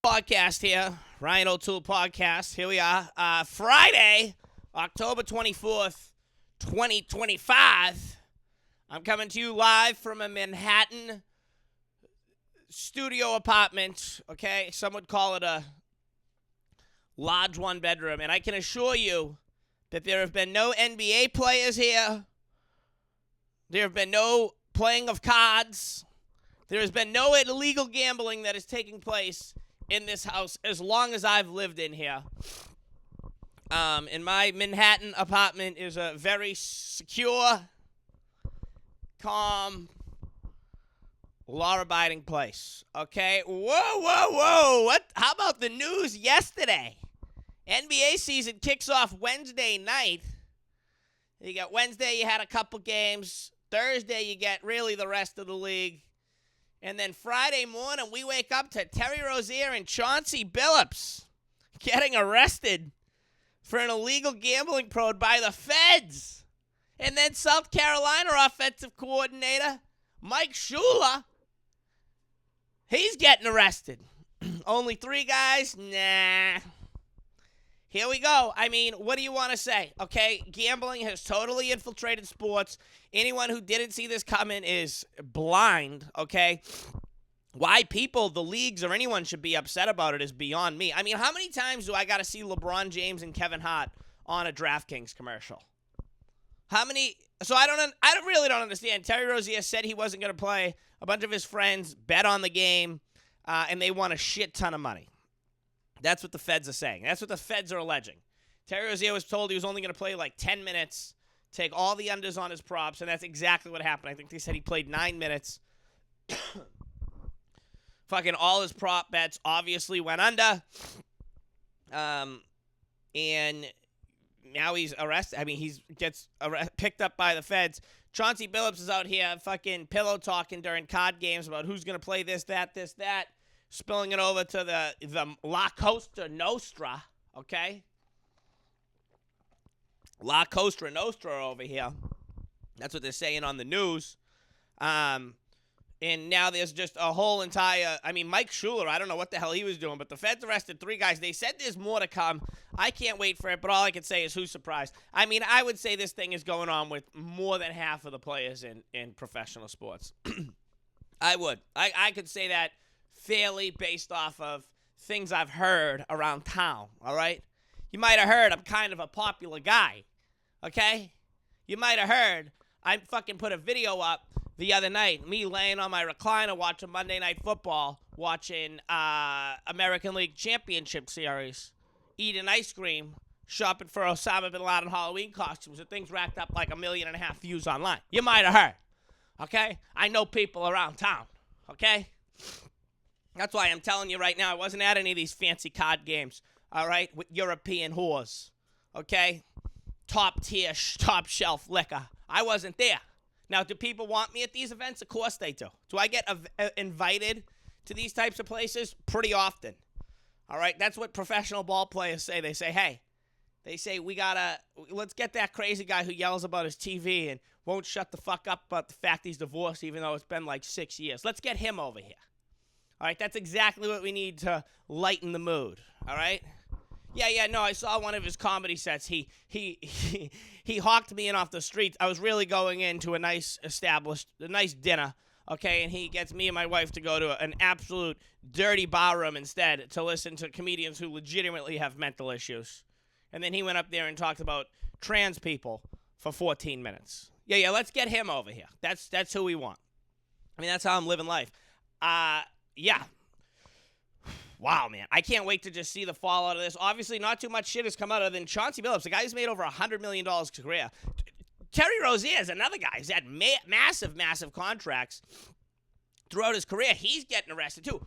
Podcast here, Ryan O'Toole Podcast. Here we are. Friday, October 24th, 2025. I'm coming to you live from a Manhattan studio apartment, okay? Some would call it a large one-bedroom. And I can assure you that there have been no NBA players here. There have been no playing of cards. There has been no illegal gambling that is taking place in this house as long as I've lived in here. And my Manhattan apartment is a very secure, calm, law-abiding place. Okay? Whoa. What? How about the news yesterday? NBA season kicks off Wednesday night. You got Wednesday, you had a couple games. Thursday, you get really the rest of the league. And then Friday morning, we wake up to Terry Rozier and Chauncey Billups getting arrested for an illegal gambling probe by the feds. And then South Carolina offensive coordinator Mike Shula, he's getting arrested. Only 3 guys? Nah. Here we go. I mean, what do you want to say? Okay, gambling has totally infiltrated sports. Anyone who didn't see this coming is blind, okay? Why people, the leagues, or anyone should be upset about it is beyond me. I mean, how many times do I got to see LeBron James and Kevin Hart on a DraftKings commercial? How many? So I really don't understand. Terry Rozier said he wasn't going to play. A bunch of his friends bet on the game, and they won a shit ton of money. That's what the feds are saying. That's what the feds are alleging. Terry Rozier was told he was only going to play like 10 minutes, take all the unders on his props, and that's exactly what happened. I think they said he played 9 minutes. Fucking all his prop bets obviously went under. And now he's arrested. I mean, he gets picked up by the feds. Chauncey Billups is out here fucking pillow talking during card games about who's going to play this, that, spilling it over to the La Costa Nostra, okay? La Costa Nostra over here. That's what they're saying on the news. And now there's just a whole entire, I mean, Mike Shula, I don't know what the hell he was doing, but the feds arrested 3 guys. They said there's more to come. I can't wait for it, but all I can say is who's surprised. I mean, I would say this thing is going on with more than half of the players in professional sports. I would. I could say that fairly based off of things I've heard around town, all right? You might have heard I'm kind of a popular guy, okay? You might have heard I fucking put a video up the other night, me laying on my recliner watching Monday Night Football, watching American League Championship Series, eating ice cream, shopping for Osama Bin Laden Halloween costumes, and things racked up like 1.5 million views online. You might have heard, okay? I know people around town, okay? That's why I'm telling you right now, I wasn't at any of these fancy card games, all right, with European whores, okay? Top tier, top shelf liquor. I wasn't there. Now, do people want me at these events? Of course they do. Do I get invited to these types of places? Pretty often. All right, that's what professional ball players say. They say, hey, let's get that crazy guy who yells about his TV and won't shut the fuck up about the fact he's divorced even though it's been like 6 years. Let's get him over here. All right, that's exactly what we need to lighten the mood, all right? Yeah, no, I saw one of his comedy sets. He hawked me in off the street. I was really going into a nice dinner, okay? And he gets me and my wife to go to an absolute dirty bar room instead to listen to comedians who legitimately have mental issues. And then he went up there and talked about trans people for 14 minutes. Yeah, let's get him over here. That's who we want. I mean, that's how I'm living life. Yeah. Wow, man. I can't wait to just see the fallout of this. Obviously, not too much shit has come out other than Chauncey Billups, the guy who's made over $100 million career. Terry Rozier is another guy who's had massive contracts throughout his career. He's getting arrested, too.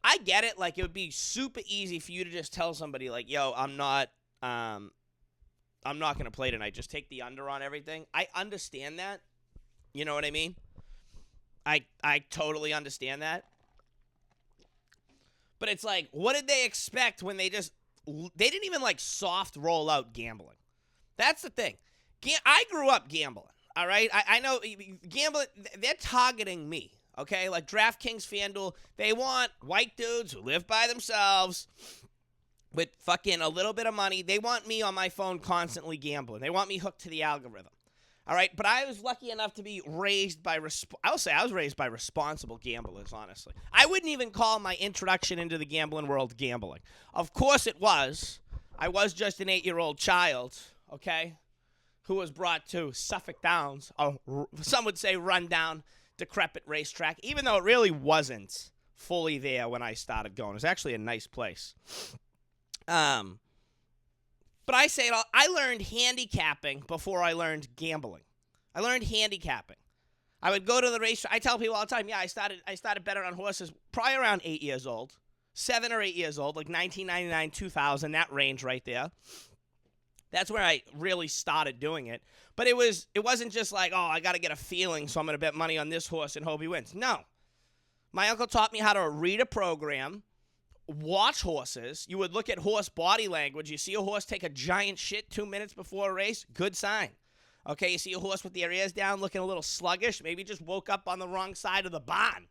I get it. Like, it would be super easy for you to just tell somebody, like, yo, I'm not going to play tonight. Just take the under on everything. I understand that. You know what I mean? I totally understand that. But it's like, what did they expect when they didn't even like soft roll out gambling? That's the thing. I grew up gambling, all right? I know gambling, they're targeting me, Okay, like DraftKings, FanDuel, they want white dudes who live by themselves with fucking a little bit of money. They want me on my phone constantly gambling. They want me hooked to the algorithm. All right, but I was lucky enough to be raised by, I will say I was raised by responsible gamblers, honestly. I wouldn't even call my introduction into the gambling world gambling. Of course it was. I was just an 8-year-old child, okay, who was brought to Suffolk Downs, some would say run-down, decrepit racetrack, even though it really wasn't fully there when I started going. It was actually a nice place. But I say it all, I learned handicapping before I learned gambling. I learned handicapping. I would go to the race. I tell people all the time, yeah, I started betting on horses probably around 8 years old, 7 or 8 years old, like 1999, 2000, that range right there. That's where I really started doing it. But it wasn't just like, oh, I got to get a feeling, so I'm going to bet money on this horse and hope he wins. No. My uncle taught me how to read a program, watch horses. You would look at horse body language. You see a horse take a giant shit 2 minutes before a race, good sign. Okay, you see a horse with their ears down looking a little sluggish, maybe just woke up on the wrong side of the barn.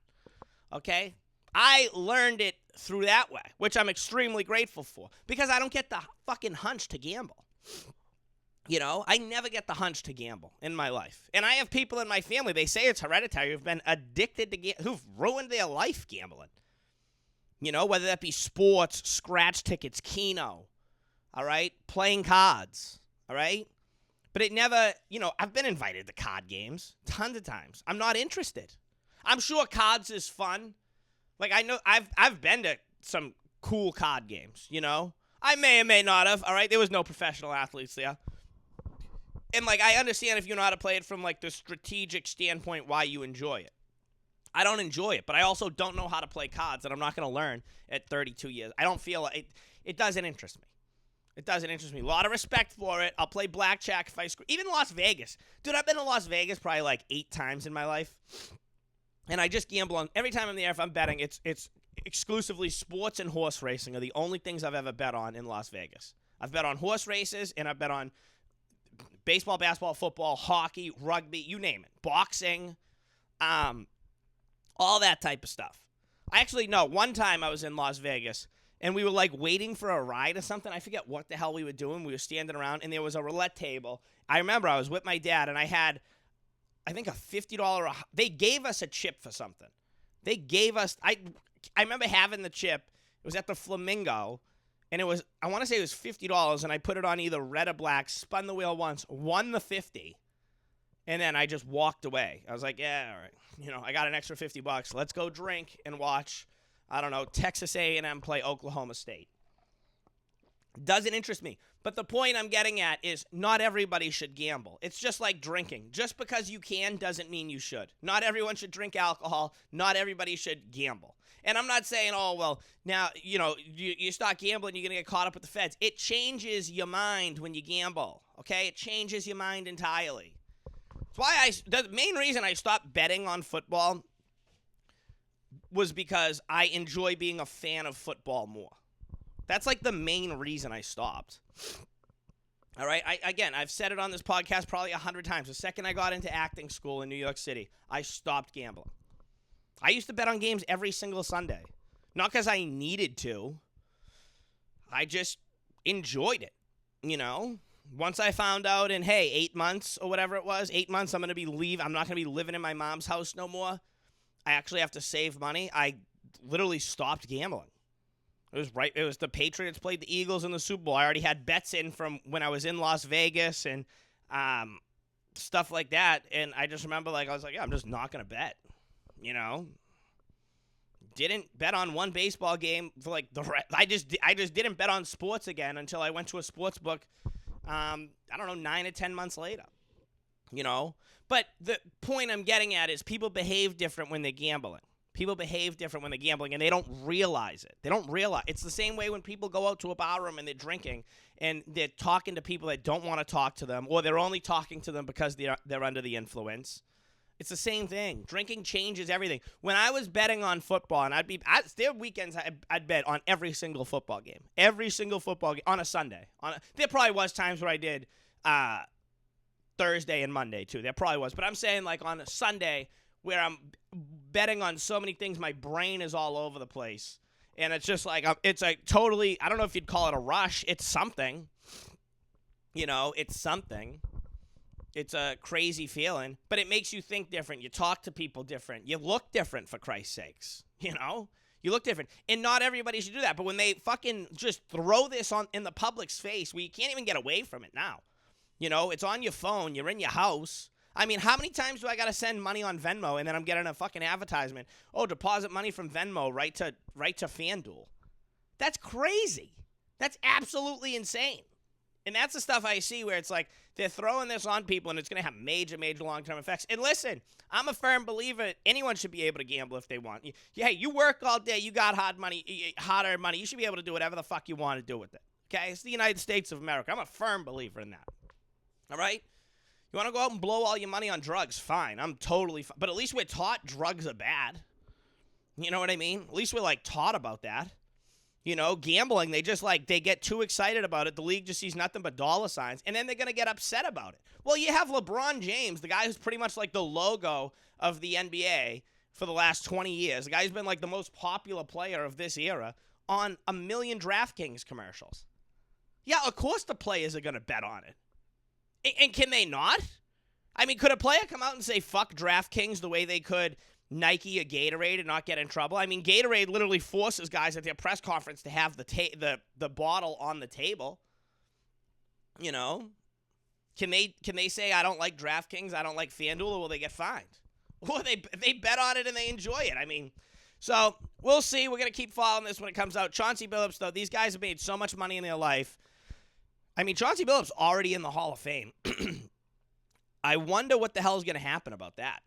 Okay? I learned it through that way, which I'm extremely grateful for, because I don't get the fucking hunch to gamble. You know, I never get the hunch to gamble in my life. And I have people in my family, they say it's hereditary, who've been addicted to who've ruined their life gambling. You know, whether that be sports, scratch tickets, Keno, all right, playing cards, all right? But it never, you know, I've been invited to card games tons of times. I'm not interested. I'm sure cards is fun. Like, I know I've been to some cool card games, you know? I may or may not have, all right? There was no professional athletes there. And, like, I understand if you know how to play it from, like, the strategic standpoint why you enjoy it. I don't enjoy it, but I also don't know how to play cards, and I'm not going to learn at 32 years. I don't feel it doesn't interest me. It doesn't interest me. A lot of respect for it. I'll play blackjack if I screw. Even Las Vegas. Dude, I've been to Las Vegas probably like 8 times in my life. And I just gamble on every time I'm there. If I'm betting, it's exclusively sports and horse racing are the only things I've ever bet on in Las Vegas. I've bet on horse races, and I've bet on baseball, basketball, football, hockey, rugby, you name it. Boxing, all that type of stuff. I actually know one time I was in Las Vegas, and we were like waiting for a ride or something. I forget what the hell we were doing. We were standing around, and there was a roulette table. I remember I was with my dad, and I had, I think, a $50. They gave us a chip for something. They gave us. I remember having the chip. It was at the Flamingo, and it was, I want to say it was $50, and I put it on either red or black. Spun the wheel once, won the 50, and then I just walked away. I was like, yeah, all right. You know, I got an extra $50. Let's go drink and watch, I don't know, Texas A&M play Oklahoma State. Doesn't interest me. But the point I'm getting at is not everybody should gamble. It's just like drinking. Just because you can doesn't mean you should. Not everyone should drink alcohol. Not everybody should gamble. And I'm not saying, oh, well, now, you know, you start gambling, you're going to get caught up with the feds. It changes your mind when you gamble, okay? It changes your mind entirely. The main reason I stopped betting on football was because I enjoy being a fan of football more. That's like the main reason I stopped. All right. I've said it on this podcast probably 100 times. The second I got into acting school in New York City, I stopped gambling. I used to bet on games every single Sunday. Not because I needed to. I just enjoyed it, you know? Once I found out in, 8 months or whatever it was, 8 months I'm going to be I'm not going to be living in my mom's house no more. I actually have to save money. I literally stopped gambling. It was the Patriots played the Eagles in the Super Bowl. I already had bets in from when I was in Las Vegas and stuff like that. And I just remember, I was like, yeah, I'm just not going to bet, you know? Didn't bet on one baseball game for I just didn't bet on sports again until I went to a sports book. I don't know, 9 or 10 months later, you know? But the point I'm getting at is people behave different when they're gambling. People behave different when they're gambling, and they don't realize it. They don't realize. It's the same way when people go out to a bar room and they're drinking, and they're talking to people that don't want to talk to them, or they're only talking to them because they're under the influence. It's the same thing. Drinking changes everything. When I was betting on football, and there were weekends I'd bet on every single football game. Every single football game on a Sunday. There probably was times where I did Thursday and Monday, too. There probably was. But I'm saying, on a Sunday, where I'm betting on so many things, my brain is all over the place. And it's just like, it's a totally, I don't know if you'd call it a rush. It's something. It's something. It's a crazy feeling, but it makes you think different. You talk to people different. You look different, for Christ's sakes. You look different. And not everybody should do that. But when they fucking just throw this on in the public's face, where you can't even get away from it now. It's on your phone. You're in your house. I mean, how many times do I got to send money on Venmo and then I'm getting a fucking advertisement? Oh, deposit money from Venmo right to FanDuel. That's crazy. That's absolutely insane. And that's the stuff I see where it's like they're throwing this on people and it's going to have major, major long-term effects. And listen, I'm a firm believer anyone should be able to gamble if they want. Hey, you work all day. You got hard money. You should be able to do whatever the fuck you want to do with it. Okay? It's the United States of America. I'm a firm believer in that. All right? You want to go out and blow all your money on drugs? Fine. I'm totally fine. But at least we're taught drugs are bad. You know what I mean? At least we're, taught about that. Gambling, they get too excited about it. The league just sees nothing but dollar signs, and then they're going to get upset about it. Well, you have LeBron James, the guy who's pretty much like the logo of the NBA for the last 20 years. The guy who's been, the most popular player of this era on a million DraftKings commercials. Yeah, of course the players are going to bet on it. And can they not? I mean, could a player come out and say, fuck DraftKings the way they could Nike or Gatorade and not get in trouble? I mean, Gatorade literally forces guys at their press conference to have the bottle on the table. Can they say, I don't like DraftKings, I don't like FanDuel, or will they get fined? Or they bet on it and they enjoy it. I mean, so we'll see. We're going to keep following this when it comes out. Chauncey Billups, though, these guys have made so much money in their life. I mean, Chauncey Billups already in the Hall of Fame. I wonder what the hell is going to happen about that.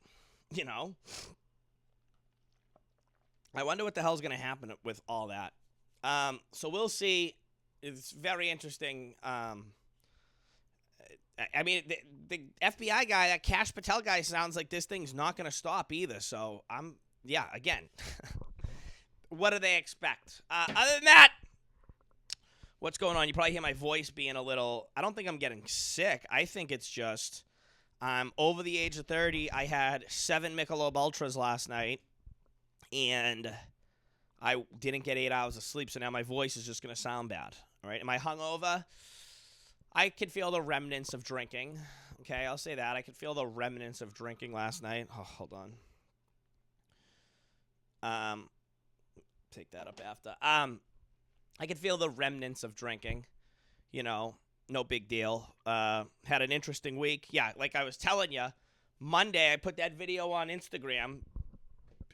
I wonder what the hell is going to happen with all that. So we'll see. It's very interesting. I mean, the FBI guy, that Cash Patel guy, sounds like this thing's not going to stop either. So again, what do they expect? Other than that, what's going on? You probably hear my voice being a little, I don't think I'm getting sick. I think it's just, I'm over the age of 30. I had 7 Michelob Ultras last night, and I didn't get 8 hours of sleep, so now my voice is just going to sound bad. All right, am I hungover? I could feel the remnants of drinking. Okay, I'll say that. I could feel the remnants of drinking last night. Oh, hold on. Take that up after. I could feel the remnants of drinking. No big deal. Had an interesting week. Yeah, like I was telling you, Monday I put that video on Instagram,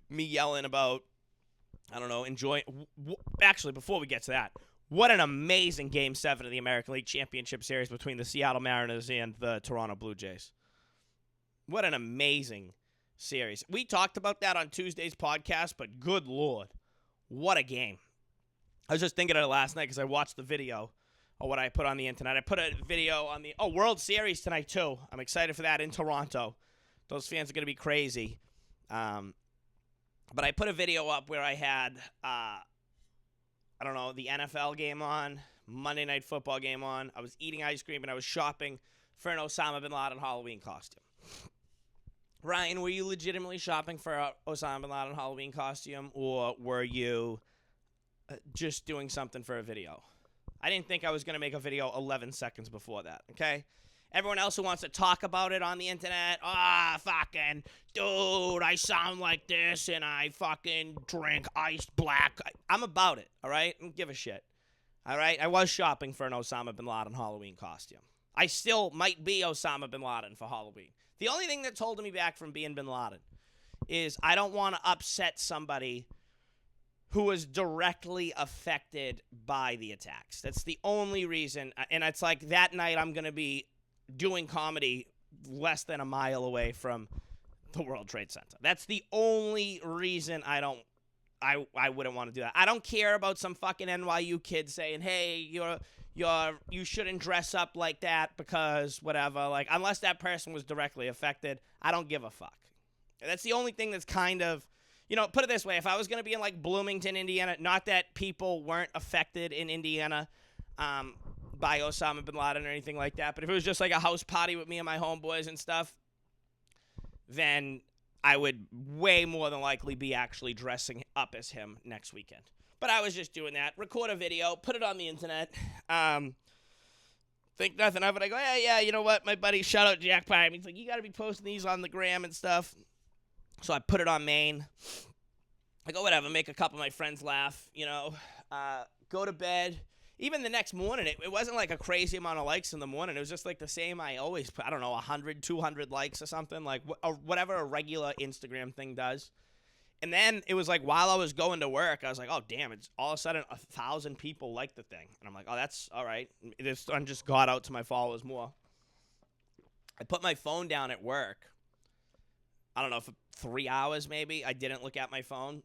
me yelling about, I don't know, enjoying. Actually, before we get to that, what an amazing Game 7 of the American League Championship Series between the Seattle Mariners and the Toronto Blue Jays. What an amazing series. We talked about that on Tuesday's podcast, but good Lord, what a game. I was just thinking of it last night because I watched the video of what I put on the internet. I put a video on the World Series tonight, too. I'm excited for that in Toronto. Those fans are going to be crazy. But I put a video up where I had, the NFL game on, Monday Night Football game on. I was eating ice cream, and I was shopping for an Osama bin Laden Halloween costume. Ryan, were you legitimately shopping for an Osama bin Laden Halloween costume, or were you just doing something for a video? I didn't think I was going to make a video 11 seconds before that, okay? Everyone else who wants to talk about it on the internet, fucking, dude, I sound like this and I fucking drink iced black. I'm about it, all right? I don't give a shit, all right? I was shopping for an Osama bin Laden Halloween costume. I still might be Osama bin Laden for Halloween. The only thing that's holding me back from being bin Laden is I don't want to upset somebody who was directly affected by the attacks. That's the only reason. And it's like that night I'm going to be doing comedy less than a mile away from the World Trade Center. That's the only reason I wouldn't want to do that. I don't care about some fucking NYU kid saying, hey, you shouldn't dress up like that because whatever. Like, unless that person was directly affected, I don't give a fuck. That's the only thing that's kind of, put it this way. If I was going to be in, Bloomington, Indiana, not that people weren't affected in Indiana by Osama bin Laden or anything like that, but if it was just like a house party with me and my homeboys and stuff, then I would way more than likely be actually dressing up as him next weekend. But I was just doing that. Record a video, put it on the internet. Think nothing of it. I go, yeah, you know what? My buddy, shout out Jack Pine. He's like, you got to be posting these on the gram and stuff. So I put it on main. I go, whatever, make a couple of my friends laugh, go to bed. Even the next morning, it wasn't like a crazy amount of likes in the morning. It was just like the same I always put, 100, 200 likes or something, like whatever a regular Instagram thing does. And then it was like while I was going to work, I was like, oh, damn, it's all of a sudden 1,000 people like the thing. And I'm like, oh, that's all right. This one just got out to my followers more. I put my phone down at work. I don't know, for 3 hours maybe. I didn't look at my phone.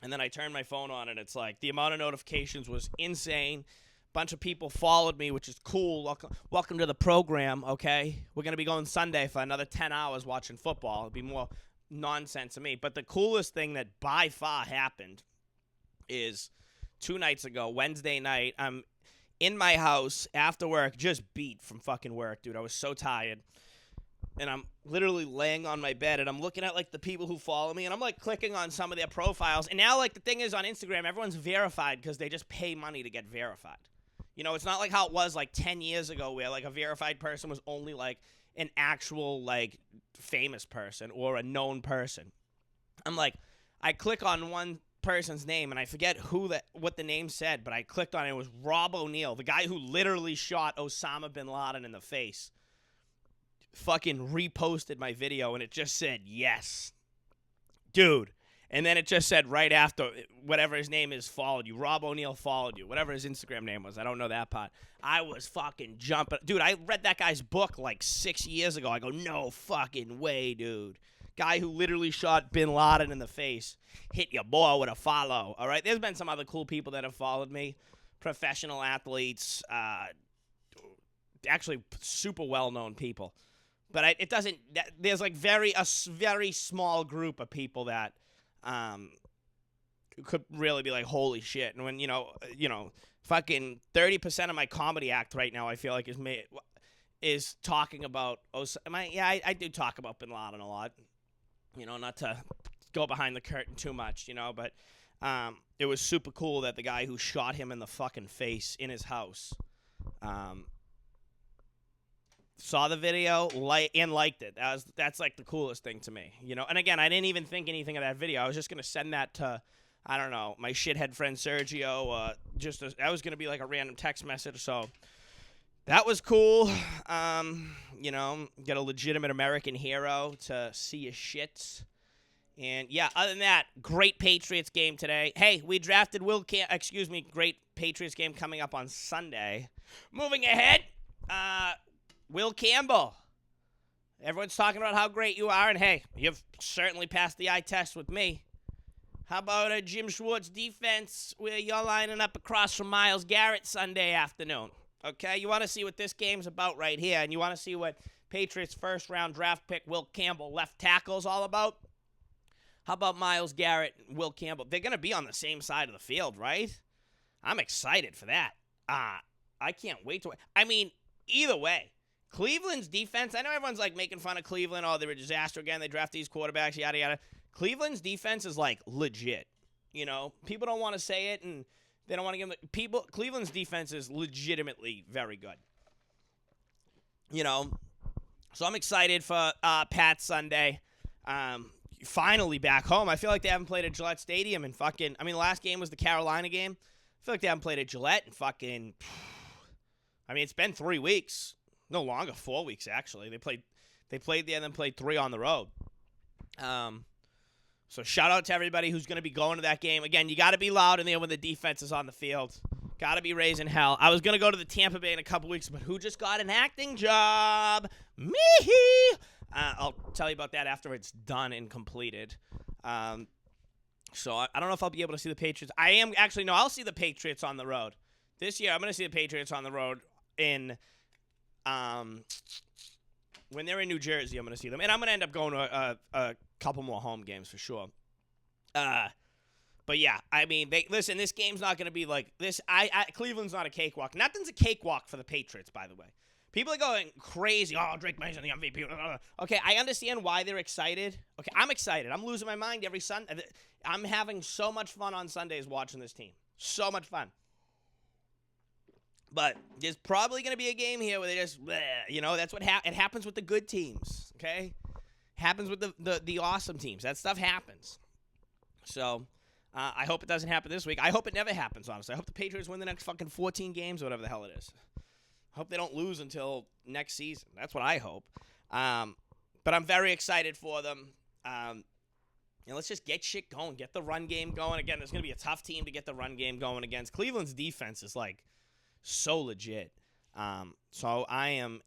And then I turned my phone on, and it's like the amount of notifications was insane. Bunch of people followed me, which is cool. Welcome to the program, okay? We're going to be going Sunday for another 10 hours watching football. It'll be more nonsense to me. But the coolest thing that by far happened is 2 nights ago, Wednesday night, I'm in my house after work, just beat from fucking work, dude. I was so tired. And I'm literally laying on my bed, and I'm looking at, like, the people who follow me, and I'm, like, clicking on some of their profiles. And now, like, the thing is on Instagram, everyone's verified because they just pay money to get verified. It's not like how it was, like, 10 years ago where, like, a verified person was only, like, an actual, like, famous person or a known person. I'm like, I click on one person's name, and I forget what the name said, but I clicked on it. It was Rob O'Neill, the guy who literally shot Osama bin Laden in the face. Fucking reposted my video, and it just said yes, dude. And then it just said right after, whatever his name is followed you. Rob O'Neill followed you, whatever his Instagram name was. I don't know that part. I was fucking jumping, dude. I read that guy's book like 6 years ago. I go, no fucking way, dude. Guy who literally shot bin Laden in the face hit your boy with a follow. All right, there's been some other cool people that have followed me, professional athletes, actually super well-known people. But it doesn't. There's like a very small group of people that could really be like, holy shit. And when fucking 30% of my comedy act right now, I feel like is talking about. I do talk about bin Laden a lot. Not to go behind the curtain too much, but it was super cool that the guy who shot him in the fucking face in his house. Saw the video and liked it. That's like the coolest thing to me, And again, I didn't even think anything of that video. I was just gonna send that to, I don't know, my shithead friend Sergio. That was gonna be like a random text message. So that was cool. Get a legitimate American hero to see his shits. And yeah, other than that, great Patriots game today. Hey, we drafted great Patriots game coming up on Sunday. Moving ahead, Will Campbell. Everyone's talking about how great you are, and hey, you've certainly passed the eye test with me. How about a Jim Schwartz defense where you're lining up across from Myles Garrett Sunday afternoon? Okay, you want to see what this game's about right here, and you want to see what Patriots first-round draft pick Will Campbell left tackle's all about? How about Myles Garrett and Will Campbell? They're going to be on the same side of the field, right? I'm excited for that. I can't wait to. Either way. Cleveland's defense, I know everyone's like making fun of Cleveland. Oh, they're a disaster again. They draft these quarterbacks, yada, yada. Cleveland's defense is like legit. People don't want to say it, and they don't want to give them Cleveland's defense is legitimately very good. So I'm excited for Pat Sunday. Finally back home. I feel like they haven't played at Gillette Stadium in the last game was the Carolina game. I feel like they haven't played at Gillette in it's been 3 weeks. No longer, 4 weeks, actually. They played there and then played 3 on the road. So shout out to everybody who's going to be going to that game. Again, you got to be loud in there when the defense is on the field. Got to be raising hell. I was going to go to the Tampa Bay in a couple weeks, but who just got an acting job? Me! I'll tell you about that after it's done and completed. So I don't know if I'll be able to see the Patriots. I'll see the Patriots on the road. This year, I'm going to see the Patriots on the road in when they're in New Jersey. I'm going to see them, and I'm going to end up going to a couple more home games for sure. But yeah, listen, this game's not going to be like this. Cleveland's not a cakewalk. Nothing's a cakewalk for the Patriots, by the way. People are going crazy. Oh, Drake May's the MVP. Okay, I understand why they're excited. Okay, I'm excited. I'm losing my mind every Sunday. I'm having so much fun on Sundays watching this team. So much fun. But there's probably going to be a game here where they just, that's what it happens with the good teams, okay? Happens with the awesome teams. That stuff happens. So I hope it doesn't happen this week. I hope it never happens, honestly. I hope the Patriots win the next fucking 14 games or whatever the hell it is. I hope they don't lose until next season. That's what I hope. But I'm very excited for them. Let's just get shit going. Get the run game going. Again, there's going to be a tough team to get the run game going against. Cleveland's defense is, so legit. So I am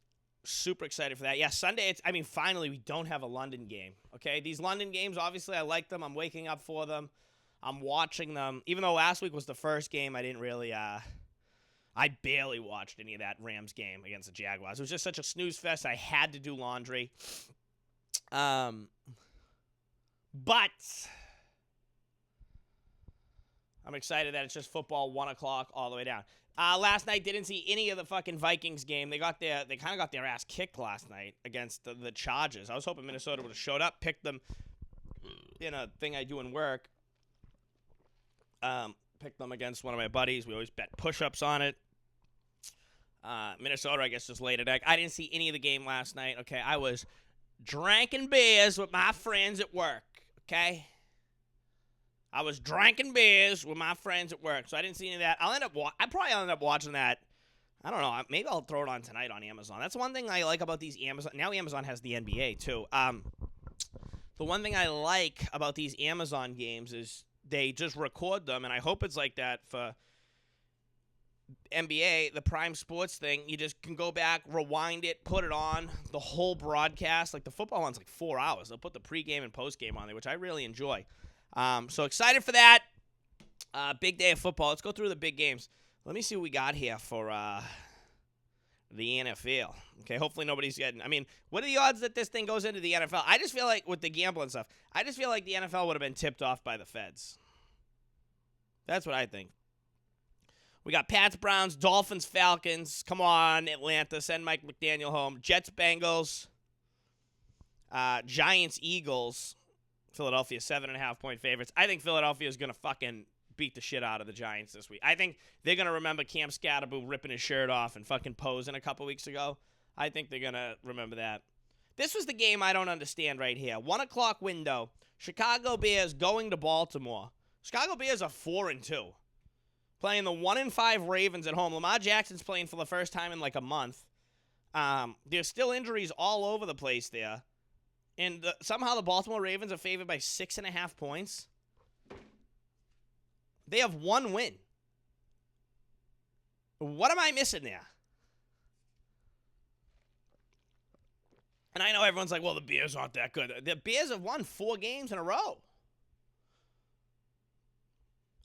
super excited for that. Yeah, Sunday, finally we don't have a London game. Okay, these London games, obviously I like them. I'm waking up for them. I'm watching them. Even though last week was the first game, I didn't really, I barely watched any of that Rams game against the Jaguars. It was just such a snooze fest. I had to do laundry. But I'm excited that it's just football 1 o'clock all the way down. Last night, didn't see any of the fucking Vikings game. They kind of got their ass kicked last night against the Chargers. I was hoping Minnesota would have showed up, picked them in a thing I do in work. Picked them against one of my buddies. We always bet push-ups on it. Minnesota, I guess, just laid it back. I didn't see any of the game last night. Okay, I was drinking beers with my friends at work. Okay. I was drinking beers with my friends at work, so I didn't see any of that. I probably end up watching that. I don't know. Maybe I'll throw it on tonight on Amazon. That's one thing I like about these Amazon. Now Amazon has the NBA, too. The one thing I like about these Amazon games is they just record them, and I hope it's like that for NBA, the Prime Sports thing. You just can go back, rewind it, put it on, the whole broadcast. Like the football one's 4 hours. They'll put the pregame and postgame on there, which I really enjoy. So excited for that. Big day of football. Let's go through the big games. Let me see what we got here for the NFL. Okay, hopefully nobody's getting... what are the odds that this thing goes into the NFL? I just feel like with the gambling stuff, I just feel like the NFL would have been tipped off by the feds. That's what I think. We got Pats, Browns, Dolphins, Falcons. Come on, Atlanta. Send Mike McDaniel home. Jets, Bengals. Giants, Eagles. Philadelphia, 7.5-point favorites. I think Philadelphia is going to fucking beat the shit out of the Giants this week. I think they're going to remember Cam Scatterboo ripping his shirt off and fucking posing a couple weeks ago. I think they're going to remember that. This was the game I don't understand right here. 1 o'clock window. Chicago Bears going to Baltimore. Chicago Bears are 4-2. Playing the 1-5 Ravens at home. Lamar Jackson's playing for the first time in a month. There's still injuries all over the place there. And somehow the Baltimore Ravens are favored by 6.5 points. They have one win. What am I missing there? And I know everyone's like, well, the Bears aren't that good. The Bears have won 4 games in a row.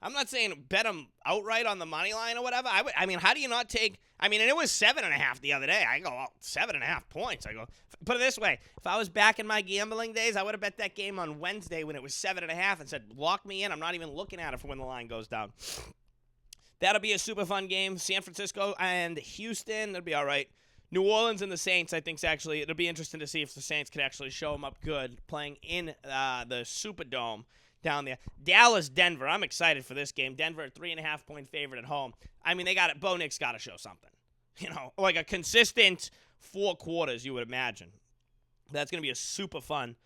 I'm not saying bet them outright on the money line or whatever. How do you not take... and it was 7.5 the other day. I go, 7.5 points. I go, put it this way. If I was back in my gambling days, I would have bet that game on Wednesday when it was 7.5 and said, lock me in. I'm not even looking at it for when the line goes down. That'll be a super fun game. San Francisco and Houston, that'll be all right. New Orleans and the Saints, I think, it'll be interesting to see if the Saints could actually show them up good playing in the Superdome down there. Dallas, Denver. I'm excited for this game. Denver, 3.5-point favorite at home. They got it. Bo Nick's got to show something. Like a consistent 4 quarters, you would imagine. That's going to be a super fun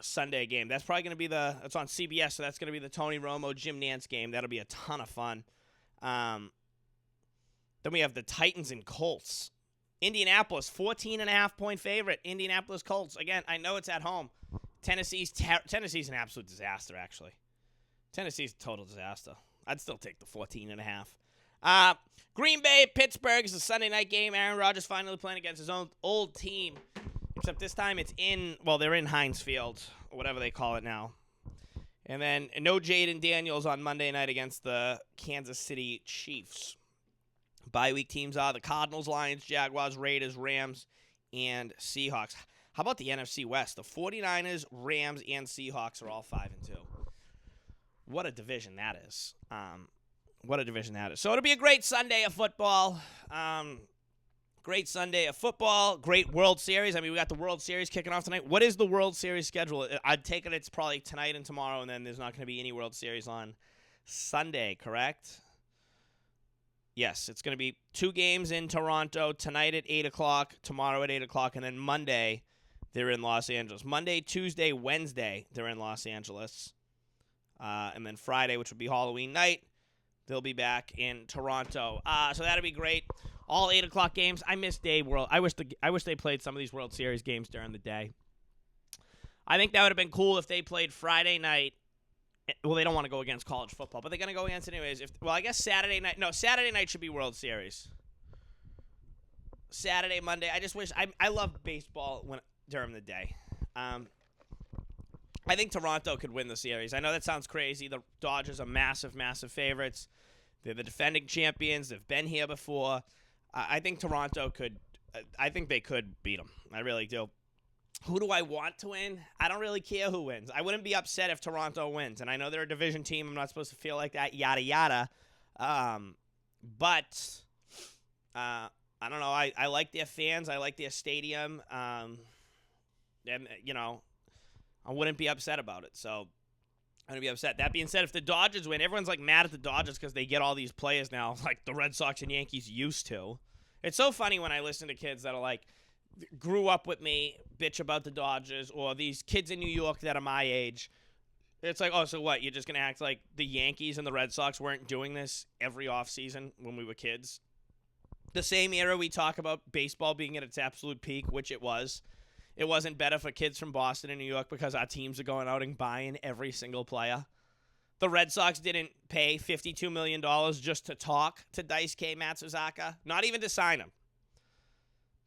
Sunday game. That's probably going to be it's on CBS, so that's going to be the Tony Romo, Jim Nantz game. That'll be a ton of fun. Then we have the Titans and Colts. Indianapolis, 14.5-point favorite. Indianapolis Colts. Again, I know it's at home. Tennessee's an absolute disaster, actually. Tennessee's a total disaster. I'd still take the 14.5. Green Bay, Pittsburgh is a Sunday night game. Aaron Rodgers finally playing against his own old team. Except this time they're in Heinz Field, or whatever they call it now. And then no Jaden Daniels on Monday night against the Kansas City Chiefs. Bye week teams are the Cardinals, Lions, Jaguars, Raiders, Rams, and Seahawks. How about the NFC West? The 49ers, Rams, and Seahawks are all 5-2. What a division that is. So it'll be a great Sunday of football. Great Sunday of football. Great World Series. I mean, we got the World Series kicking off tonight. What is the World Series schedule? I'd take it it's probably tonight and tomorrow, and then there's not going to be any World Series on Sunday, correct? Yes, it's going to be 2 games in Toronto, tonight at 8 o'clock, tomorrow at 8 o'clock, and then Monday they're in Los Angeles. Monday, Tuesday, Wednesday, they're in Los Angeles. And then Friday, which would be Halloween night, they'll be back in Toronto. So that'll be great. All 8 o'clock games. I miss day world. I wish they played some of these World Series games during the day. I think that would have been cool if they played Friday night. Well, they don't want to go against college football, but they're going to go against it anyways. I guess Saturday night. No, Saturday night should be World Series. Saturday, Monday. I just wish. I love baseball during the day. I think Toronto could win the series. I know that sounds crazy. The Dodgers are massive, massive favorites. They're the defending champions. They've been here before. I think Toronto could. I think they could beat them. I really do. Who do I want to win? I don't really care who wins. I wouldn't be upset if Toronto wins. And I know they're a division team. I'm not supposed to feel like that, yada, yada. But I don't know. I like their fans. I like their stadium. And, I wouldn't be upset about it. So I wouldn't be upset. That being said, if the Dodgers win, everyone's like mad at the Dodgers because they get all these players now, like the Red Sox and Yankees used to. It's so funny when I listen to kids that are like, grew up with me, bitch about the Dodgers, or these kids in New York that are my age. It's like, oh, so what? You're just going to act like the Yankees and the Red Sox weren't doing this every offseason when we were kids? The same era we talk about baseball being at its absolute peak, which it was. It wasn't better for kids from Boston and New York because our teams are going out and buying every single player. The Red Sox didn't pay $52 million just to talk to Daisuke Matsuzaka, not even to sign him.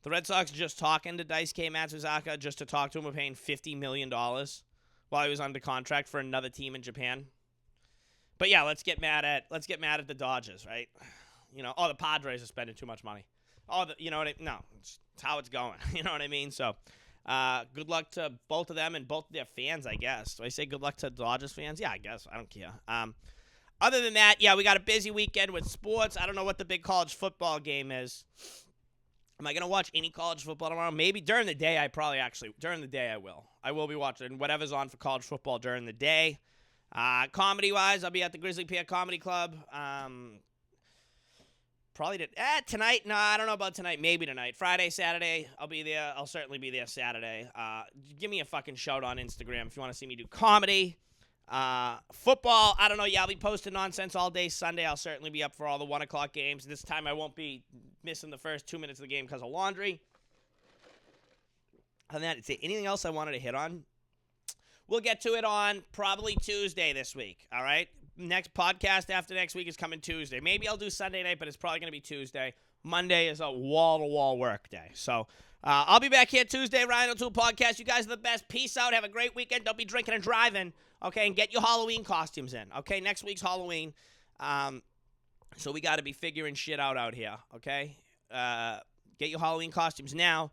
The Red Sox just talking to Daisuke Matsuzaka just to talk to him were paying $50 million while he was under contract for another team in Japan. But yeah, let's get mad at the Dodgers, right? The Padres are spending too much money. No, it's how it's going. You know what I mean? So, good luck to both of them and both of their fans, I guess. Do I say good luck to Dodgers fans? Yeah, I guess. I don't care. Other than that, yeah, we got a busy weekend with sports. I don't know what the big college football game is. Am I going to watch any college football tomorrow? Maybe during the day. During the day I will. I will be watching whatever's on for college football during the day. Comedy-wise, I'll be at the Grizzly Pear Comedy Club. Probably tonight. No, I don't know about tonight. Maybe tonight. Friday, Saturday, I'll be there. I'll certainly be there Saturday. Give me a fucking shout on Instagram if you want to see me do comedy. Football, I don't know. Yeah, I'll be posting nonsense all day Sunday. I'll certainly be up for all the 1 o'clock games. This time I won't be missing the first 2 minutes of the game because of laundry. Other than that, is there anything else I wanted to hit on? We'll get to it on probably Tuesday this week, all right? Next podcast after next week is coming Tuesday. Maybe I'll do Sunday night, but it's probably going to be Tuesday. Monday is a wall-to-wall work day. So I'll be back here Tuesday, Ryan O'Toole Podcast. You guys are the best. Peace out. Have a great weekend. Don't be drinking and driving, okay? And get your Halloween costumes in, okay? Next week's Halloween. So we got to be figuring shit out here, okay? Get your Halloween costumes now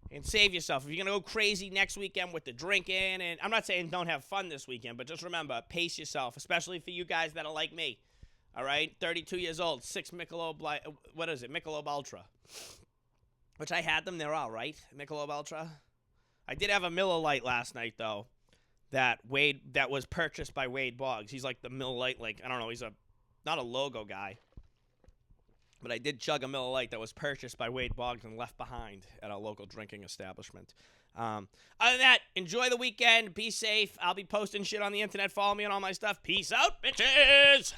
and save yourself. If you're going to go crazy next weekend with the drinking, and I'm not saying don't have fun this weekend, but just remember, pace yourself, especially for you guys that are like me, all right? 32 years old, 6 Michelob, Michelob Ultra, which I had them. They're all right, Michelob Ultra. I did have a Miller Lite last night, though, that was purchased by Wade Boggs. He's like the Miller Lite, I don't know, he's not a logo guy. But I did chug a Miller Lite that was purchased by Wade Boggs and left behind at a local drinking establishment. Other than that, enjoy the weekend. Be safe. I'll be posting shit on the internet. Follow me on all my stuff. Peace out, bitches!